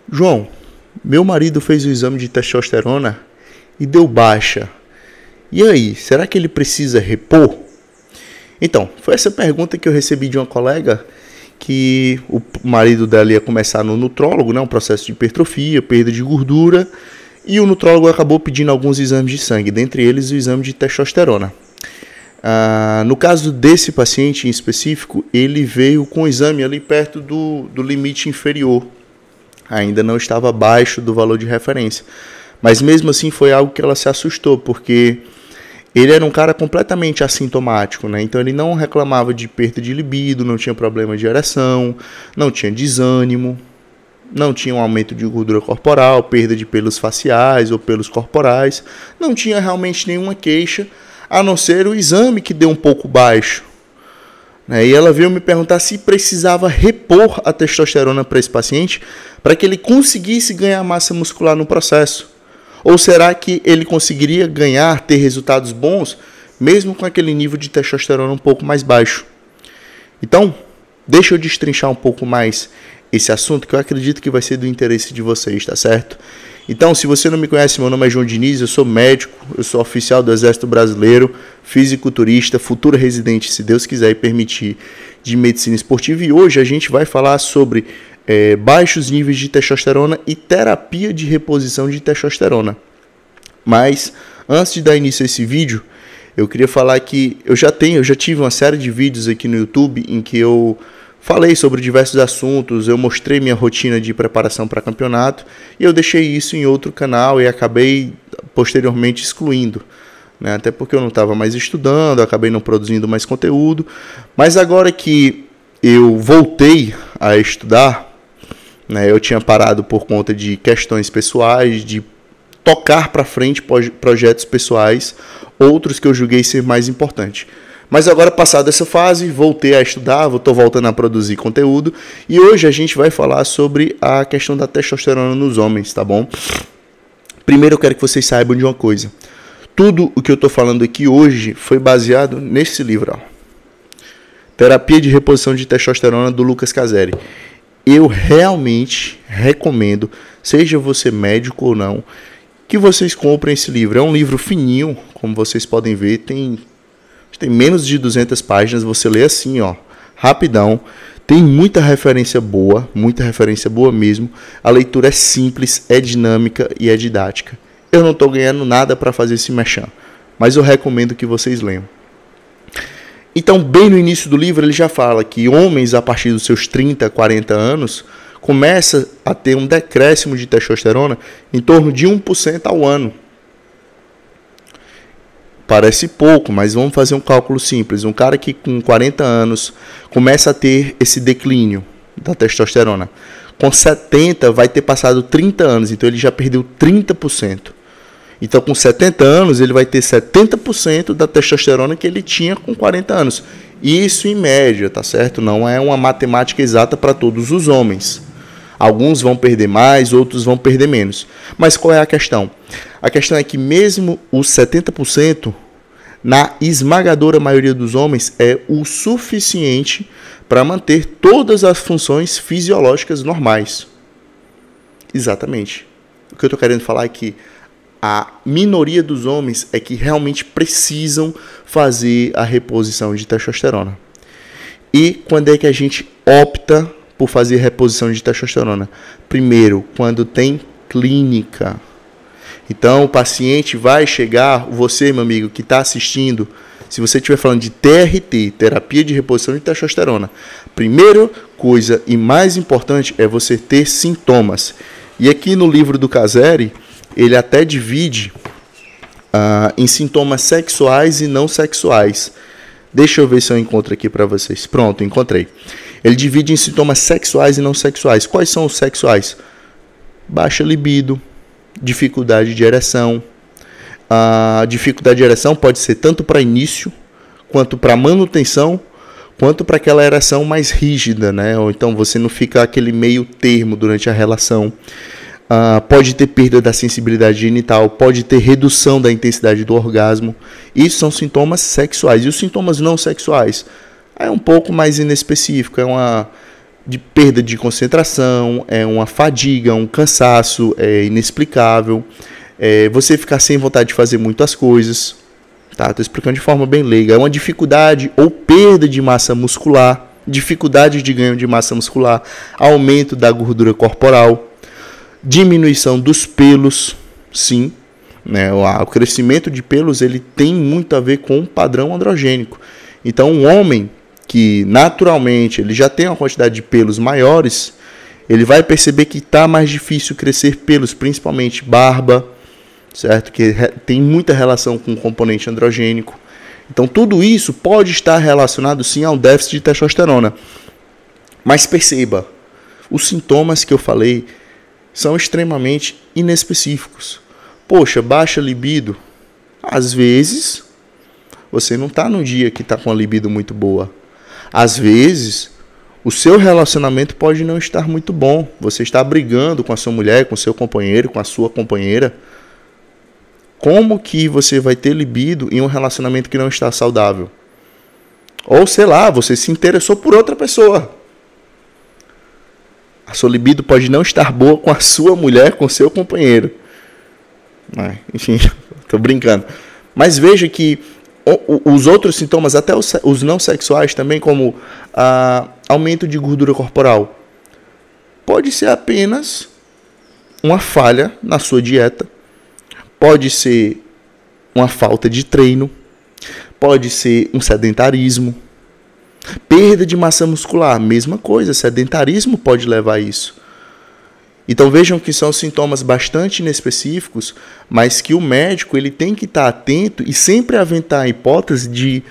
João, meu marido fez o exame de testosterona e deu baixa. E aí, será que ele precisa repor? Então, foi essa pergunta que eu recebi de uma colega que o marido dela ia começar no nutrólogo, né, um processo de hipertrofia, perda de gordura, e o nutrólogo acabou pedindo alguns exames de sangue, dentre eles o exame de testosterona. No caso desse paciente em específico, ele veio com o exame ali perto do limite inferior, ainda não estava abaixo do valor de referência, mas mesmo assim foi algo que ela se assustou, porque ele era um cara completamente assintomático, né? Então ele não reclamava de perda de libido, não tinha problema de ereção, não tinha desânimo, não tinha um aumento de gordura corporal, perda de pelos faciais ou pelos corporais, não tinha realmente nenhuma queixa, a não ser o exame que deu um pouco baixo. E ela veio me perguntar se precisava repor a testosterona para esse paciente para que ele conseguisse ganhar massa muscular no processo. Ou será que ele conseguiria ganhar, ter resultados bons, mesmo com aquele nível de testosterona um pouco mais baixo? Então, deixa eu destrinchar um pouco mais esse assunto, que eu acredito que vai ser do interesse de vocês, tá certo? Então, se você não me conhece, meu nome é João Diniz, eu sou médico, eu sou oficial do Exército Brasileiro, fisiculturista, futuro residente, se Deus quiser e permitir, de medicina esportiva. E hoje a gente vai falar sobre baixos níveis de testosterona e terapia de reposição de testosterona. Mas, antes de dar início a esse vídeo, eu queria falar que eu já tive uma série de vídeos aqui no YouTube em que eu falei sobre diversos assuntos, eu mostrei minha rotina de preparação para campeonato e eu deixei isso em outro canal e acabei posteriormente excluindo, né? Até porque eu não estava mais estudando, acabei não produzindo mais conteúdo. Mas agora que eu voltei a estudar, né, eu tinha parado por conta de questões pessoais, de tocar para frente projetos pessoais, outros que eu julguei ser mais importante. Mas agora, passada essa fase, voltei a estudar, estou voltando a produzir conteúdo. E hoje a gente vai falar sobre a questão da testosterona nos homens, tá bom? Primeiro eu quero que vocês saibam de uma coisa. Tudo o que eu estou falando aqui hoje foi baseado nesse livro, ó. Terapia de Reposição de Testosterona, do Lucas Caseri. Eu realmente recomendo, seja você médico ou não, que vocês comprem esse livro. É um livro fininho, como vocês podem ver, tem menos de 200 páginas, você lê assim, ó, rapidão, tem muita referência boa mesmo, a leitura é simples, é dinâmica e é didática. Eu não estou ganhando nada para fazer esse merchan, mas eu recomendo que vocês leiam. Então, bem no início do livro, ele já fala que homens a partir dos seus 30, 40 anos começam a ter um decréscimo de testosterona em torno de 1% ao ano. Parece pouco, mas vamos fazer um cálculo simples. Um cara que com 40 anos começa a ter esse declínio da testosterona. Com 70 vai ter passado 30 anos, então ele já perdeu 30%. Então com 70 anos ele vai ter 70% da testosterona que ele tinha com 40 anos. Isso em média, tá certo? Não é uma matemática exata para todos os homens. Alguns vão perder mais, outros vão perder menos. Mas qual é a questão? A questão é que mesmo os 70%, na esmagadora maioria dos homens, é o suficiente para manter todas as funções fisiológicas normais. Exatamente. O que eu estou querendo falar é que a minoria dos homens é que realmente precisam fazer a reposição de testosterona. E quando é que a gente opta por fazer reposição de testosterona? Primeiro, quando tem clínica. Então, o paciente vai chegar, você, meu amigo, que está assistindo, se você estiver falando de TRT, terapia de reposição de testosterona, primeira coisa e mais importante é você ter sintomas. E aqui no livro do Caseri, ele até divide em sintomas sexuais e não sexuais. Deixa eu ver se eu encontro aqui para vocês. Pronto, encontrei. Ele divide em sintomas sexuais e não sexuais. Quais são os sexuais? Baixa libido, dificuldade de ereção. A dificuldade de ereção pode ser tanto para início, quanto para manutenção, quanto para aquela ereção mais rígida, né? Ou então você não fica aquele meio termo durante a relação. Pode ter perda da sensibilidade genital, pode ter redução da intensidade do orgasmo. Isso são sintomas sexuais. E os sintomas não sexuais? É um pouco mais inespecífico, de perda de concentração, é uma fadiga, um cansaço, é inexplicável, você ficar sem vontade de fazer muitas coisas, tá? Estou explicando de forma bem leiga. É uma dificuldade ou perda de massa muscular, dificuldade de ganho de massa muscular, aumento da gordura corporal, diminuição dos pelos, sim, né? O crescimento de pelos ele tem muito a ver com o padrão androgênico. Então, um homem que naturalmente ele já tem uma quantidade de pelos maiores, ele vai perceber que está mais difícil crescer pelos, principalmente barba, certo? Que tem muita relação com o componente androgênico. Então, tudo isso pode estar relacionado sim a um déficit de testosterona. Mas perceba, os sintomas que eu falei são extremamente inespecíficos. Poxa, baixa libido. Às vezes, você não está no dia que está com a libido muito boa. Às vezes, o seu relacionamento pode não estar muito bom. Você está brigando com a sua mulher, com o seu companheiro, com a sua companheira. Como que você vai ter libido em um relacionamento que não está saudável? Ou, sei lá, você se interessou por outra pessoa. A sua libido pode não estar boa com a sua mulher, com o seu companheiro. Enfim, estou brincando. Mas veja que os outros sintomas, até os não sexuais também, como aumento de gordura corporal, pode ser apenas uma falha na sua dieta, pode ser uma falta de treino, pode ser um sedentarismo, perda de massa muscular, mesma coisa, sedentarismo pode levar a isso. Então vejam que são sintomas bastante inespecíficos, mas que o médico ele tem que estar atento e sempre aventar a hipótese de,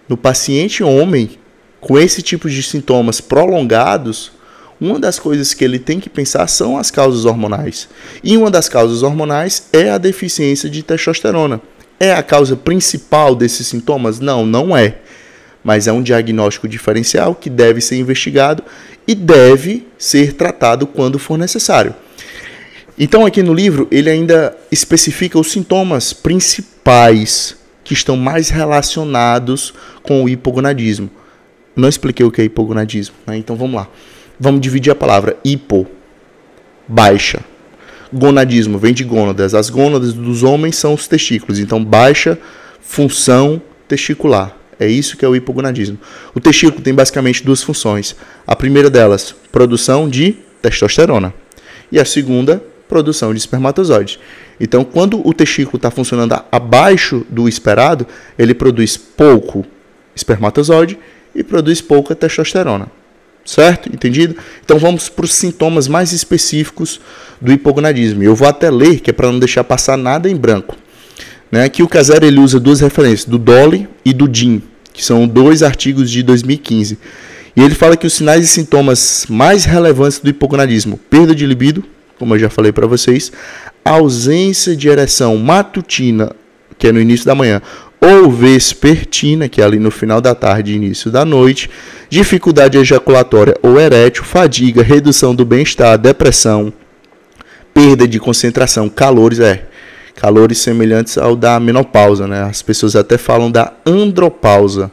no paciente homem, com esse tipo de sintomas prolongados, uma das coisas que ele tem que pensar são as causas hormonais. E uma das causas hormonais é a deficiência de testosterona. É a causa principal desses sintomas? Não, não é. Mas é um diagnóstico diferencial que deve ser investigado e deve ser tratado quando for necessário. Então aqui no livro ele ainda especifica os sintomas principais que estão mais relacionados com o hipogonadismo. Não expliquei o que é hipogonadismo, né? Então vamos lá. Vamos dividir a palavra hipo, baixa. Gonadismo vem de gônadas. As gônadas dos homens são os testículos. Então baixa função testicular. É isso que é o hipogonadismo. O testículo tem basicamente duas funções. A primeira delas, produção de testosterona. E a segunda, produção de espermatozoides. Então, quando o testículo está funcionando abaixo do esperado, ele produz pouco espermatozoide e produz pouca testosterona. Certo? Entendido? Então, vamos para os sintomas mais específicos do hipogonadismo. Eu vou até ler, que é para não deixar passar nada em branco. Aqui o Casera ele usa duas referências, do Dolly e do Jim, que são dois artigos de 2015. E ele fala que os sinais e sintomas mais relevantes do hipogonadismo, perda de libido, como eu já falei para vocês, ausência de ereção matutina, que é no início da manhã, ou vespertina, que é ali no final da tarde e início da noite, dificuldade ejaculatória ou erétil, fadiga, redução do bem-estar, depressão, perda de concentração, calores semelhantes ao da menopausa, né? As pessoas até falam da andropausa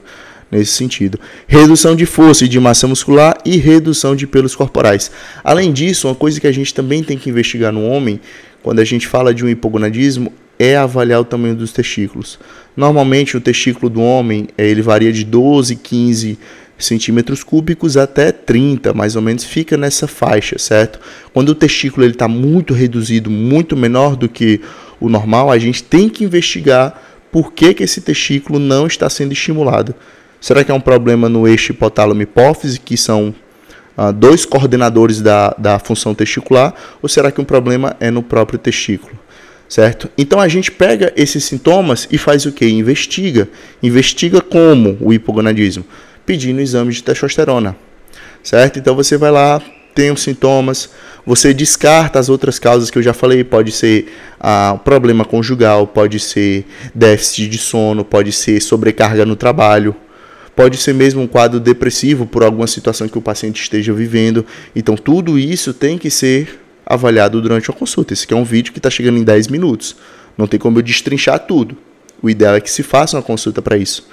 nesse sentido. Redução de força e de massa muscular e redução de pelos corporais. Além disso, uma coisa que a gente também tem que investigar no homem, quando a gente fala de um hipogonadismo, é avaliar o tamanho dos testículos. Normalmente, o testículo do homem ele varia de 12, 15 centímetros cúbicos até 30, mais ou menos, fica nessa faixa, certo? Quando o testículo está muito reduzido, muito menor do que o normal, a gente tem que investigar por que esse testículo não está sendo estimulado. Será que é um problema no eixo hipotálamo-hipófise, que são dois coordenadores da função testicular, ou será que um problema é no próprio testículo? Certo? Então a gente pega esses sintomas e faz o quê? Investiga. Investiga como o hipogonadismo? Pedindo exame de testosterona. Certo? Então você vai lá, tem os sintomas, você descarta as outras causas que eu já falei, pode ser problema conjugal, pode ser déficit de sono, pode ser sobrecarga no trabalho, pode ser mesmo um quadro depressivo por alguma situação que o paciente esteja vivendo. Então tudo isso tem que ser avaliado durante a consulta. Esse aqui é um vídeo que está chegando em 10 minutos. Não tem como eu destrinchar tudo. O ideal é que se faça uma consulta para isso.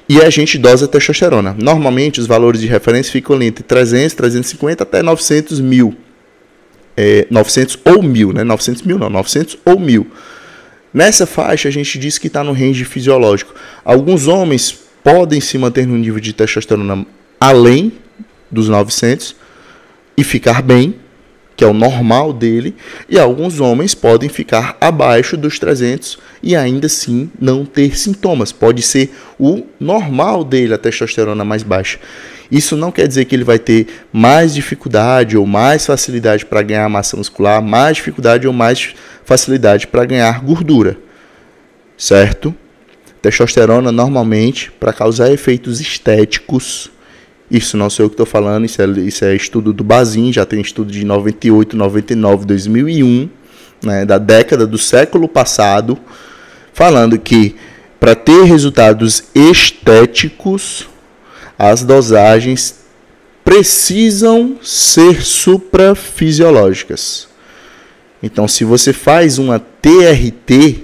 e a gente dosa a testosterona. Normalmente os valores de referência ficam entre 300, 350 até 900 mil. 900 ou 1000, né? 900 mil não, 900 ou 1000. Nessa faixa a gente diz que está no range fisiológico. Alguns homens podem se manter no nível de testosterona além dos 900 e ficar bem, que é o normal dele, e alguns homens podem ficar abaixo dos 300 e ainda assim não ter sintomas. Pode ser o normal dele, a testosterona mais baixa. Isso não quer dizer que ele vai ter mais dificuldade ou mais facilidade para ganhar massa muscular, mais dificuldade ou mais facilidade para ganhar gordura, certo? Testosterona normalmente, para causar efeitos estéticos, isso não sei o que estou falando, isso é estudo do Bazin, já tem estudo de 98, 99, 2001, né, da década do século passado, falando que para ter resultados estéticos, as dosagens precisam ser suprafisiológicas. Então, se você faz uma TRT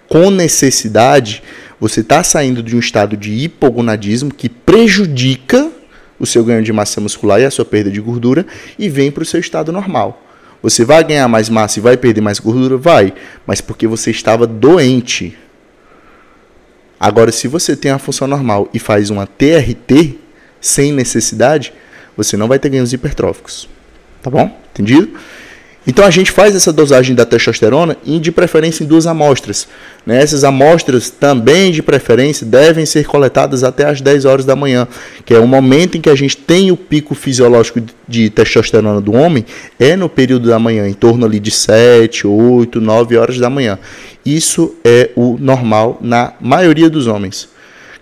com necessidade, você está saindo de um estado de hipogonadismo que prejudica o seu ganho de massa muscular e a sua perda de gordura e vem para o seu estado normal. Você vai ganhar mais massa e vai perder mais gordura? Vai, mas porque você estava doente. Agora, se você tem a função normal e faz uma TRT sem necessidade, você não vai ter ganhos hipertróficos. Tá bom? Entendido? Então a gente faz essa dosagem da testosterona e de preferência em 2 amostras. Essas amostras também de preferência devem ser coletadas até as 10 horas da manhã, que é o momento em que a gente tem o pico fisiológico de testosterona do homem, é no período da manhã, em torno ali de 7, 8, 9 horas da manhã. Isso é o normal na maioria dos homens.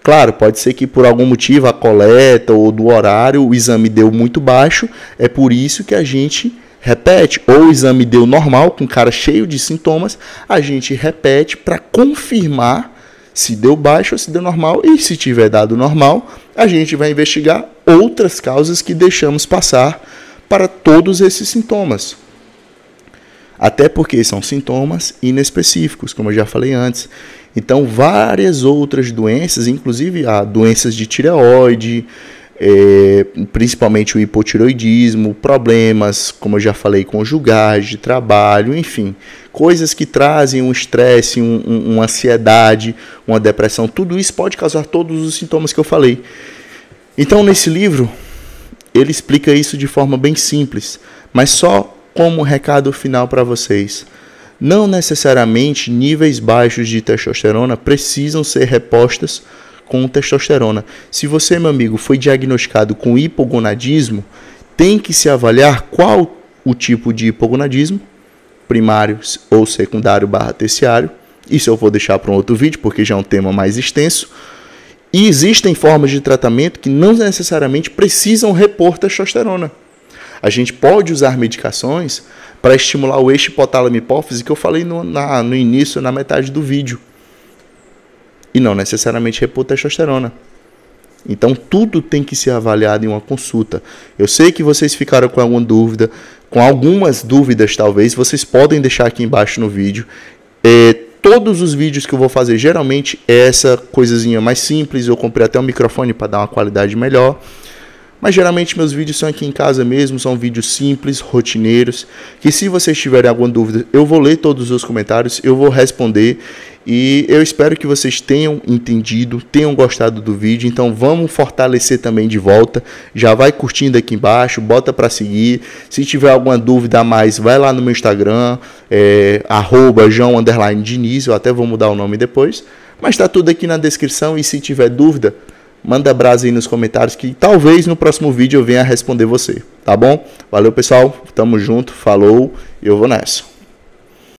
Claro, pode ser que por algum motivo a coleta ou do horário o exame deu muito baixo, é por isso que a gente repete, ou o exame deu normal, com cara cheio de sintomas, a gente repete para confirmar se deu baixo ou se deu normal, e se tiver dado normal, a gente vai investigar outras causas que deixamos passar para todos esses sintomas. Até porque são sintomas inespecíficos, como eu já falei antes. Então, várias outras doenças, inclusive doenças de tireoide, principalmente o hipotireoidismo, problemas, como eu já falei, conjugais, de trabalho, enfim, coisas que trazem um estresse, uma ansiedade, uma depressão, tudo isso pode causar todos os sintomas que eu falei. Então, nesse livro, ele explica isso de forma bem simples, mas só como recado final para vocês. Não necessariamente níveis baixos de testosterona precisam ser repostas com testosterona. Se você, meu amigo, foi diagnosticado com hipogonadismo, tem que se avaliar qual o tipo de hipogonadismo, primário ou secundário / terciário. Isso eu vou deixar para um outro vídeo, porque já é um tema mais extenso. E existem formas de tratamento que não necessariamente precisam repor testosterona. A gente pode usar medicações para estimular o eixo hipotálamo-hipófise, que eu falei no início, na metade do vídeo. E não necessariamente repor testosterona. Então, tudo tem que ser avaliado em uma consulta. Eu sei que vocês ficaram com alguma dúvida, com algumas dúvidas talvez, vocês podem deixar aqui embaixo no vídeo. Todos os vídeos que eu vou fazer, geralmente, é essa coisinha mais simples. Eu comprei até um microfone para dar uma qualidade melhor. Mas geralmente meus vídeos são aqui em casa mesmo, são vídeos simples, rotineiros, que se vocês tiverem alguma dúvida, eu vou ler todos os comentários, eu vou responder, e eu espero que vocês tenham entendido, tenham gostado do vídeo. Então vamos fortalecer também de volta, já vai curtindo aqui embaixo, bota para seguir. Se tiver alguma dúvida a mais, vai lá no meu Instagram, @João_Diniz, eu até vou mudar o nome depois, mas está tudo aqui na descrição, e se tiver dúvida, manda brasa aí nos comentários que talvez no próximo vídeo eu venha responder você, tá bom? Valeu, pessoal, tamo junto, falou, e eu vou nessa.